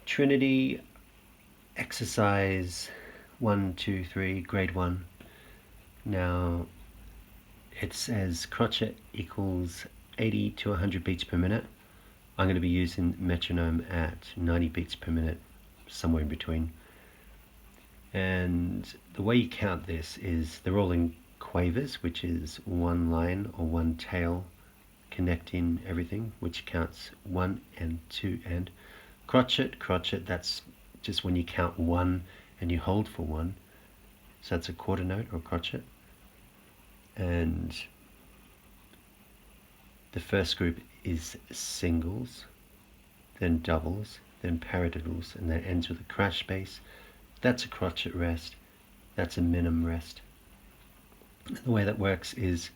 Trinity exercise 1, 2, 3, grade 1. Now it says crotchet equals 80 to 100 beats per minute. I'm going to be using metronome at 90 beats per minute, somewhere in between. And the way you count this is they're all in quavers, which is one line or one tail connecting everything, which counts 1 and 2 and crotchet, that's just when you count 1 and you hold for 1. So that's a quarter note or crotchet. And the first group is singles, then doubles, then paradiddles, and that ends with a crash bass. That's a crotchet rest. That's a minim rest. The way that works is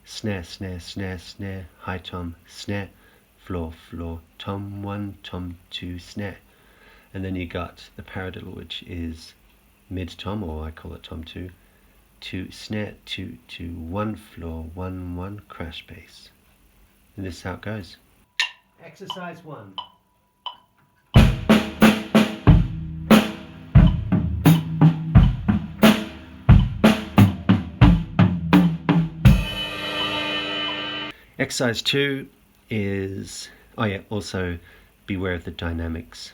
snare, snare, snare, snare, high tom, snare, floor, floor, tom 1, tom 2, snare. And then you got the paradiddle, which is mid tom, or I call it tom 2, 2 snare, 2, 2, 1 floor, 1, 1 crash bass. And this is how it goes. Exercise 1. Exercise 2 is, also beware of the dynamics.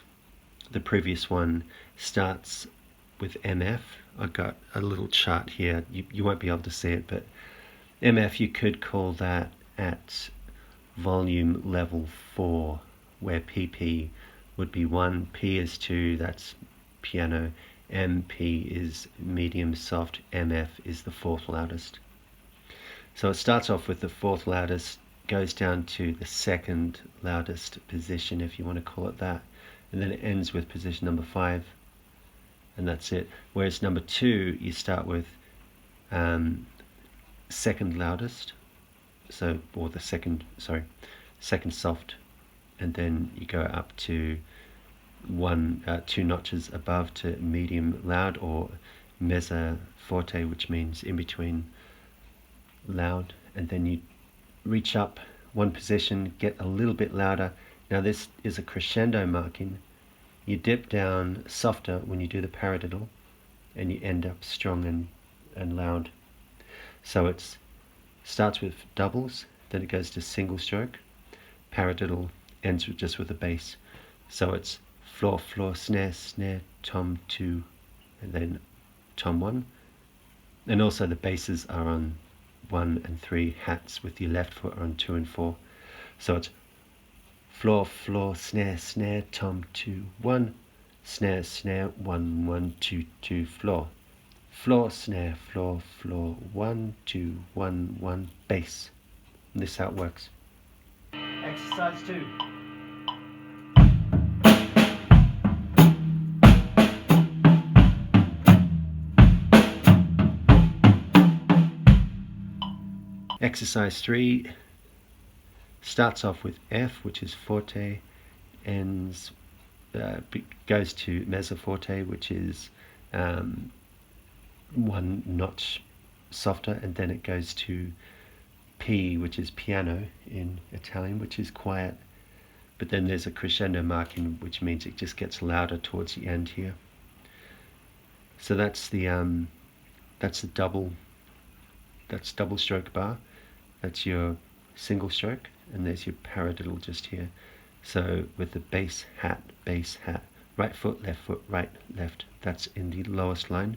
The previous one starts with MF. I've got a little chart here. You won't be able to see it, but MF, you could call that at volume level 4, where PP would be 1, P is 2, that's piano, MP is medium soft, MF is the fourth loudest. So it starts off with the fourth loudest, goes down to the second loudest position, if you want to call it that, and then it ends with position number 5, and that's it. Whereas number 2, you start with second loudest, or the second soft, and then you go up to 2 notches above to medium loud, or mezzo forte, which means in between loud, and then you reach up one position, get a little bit louder. Now this is a crescendo marking. You dip down softer when you do the paradiddle, and you end up strong and loud. So it starts with doubles, then it goes to single stroke, paradiddle, ends just with a bass. So it's floor, floor, snare, snare, tom 2, and then tom 1. And also the basses are on 1 and 3, hats with your left foot on 2 and 4. So it's floor, floor, snare, snare, tom 2, 1, snare, snare, 1, 1, 2, 2, floor. Floor, snare, floor, floor, 1, 2, 1, 1, bass. And this is how it works. Exercise 2. Exercise 3 starts off with F, which is forte, goes to mezzo forte, which is 1 notch softer, and then it goes to P, which is piano in Italian, which is quiet, but then there's a crescendo marking, which means it just gets louder towards the end here. So that's the double stroke bar. That's your single stroke, and there's your paradiddle just here. So with the bass hat, right foot, right, left, that's in the lowest line.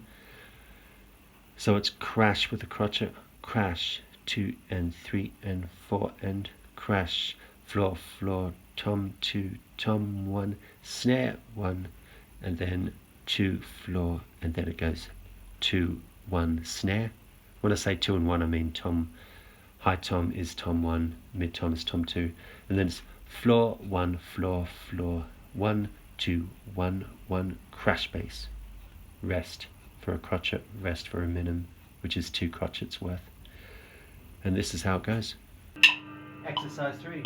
So it's crash with the crotchet, crash, 2 and 3 and 4 and crash, floor, floor, tom 2, tom 1, snare 1, and then 2, floor, and then it goes 2, 1, snare. When I say 2 and 1, I mean tom. High tom is tom 1, mid tom is tom 2, and then it's floor 1, floor, floor, 1, 2, 1, 1, crash bass, rest for a crotchet, rest for a minim, which is 2 crotchets worth. And this is how it goes. Exercise 3.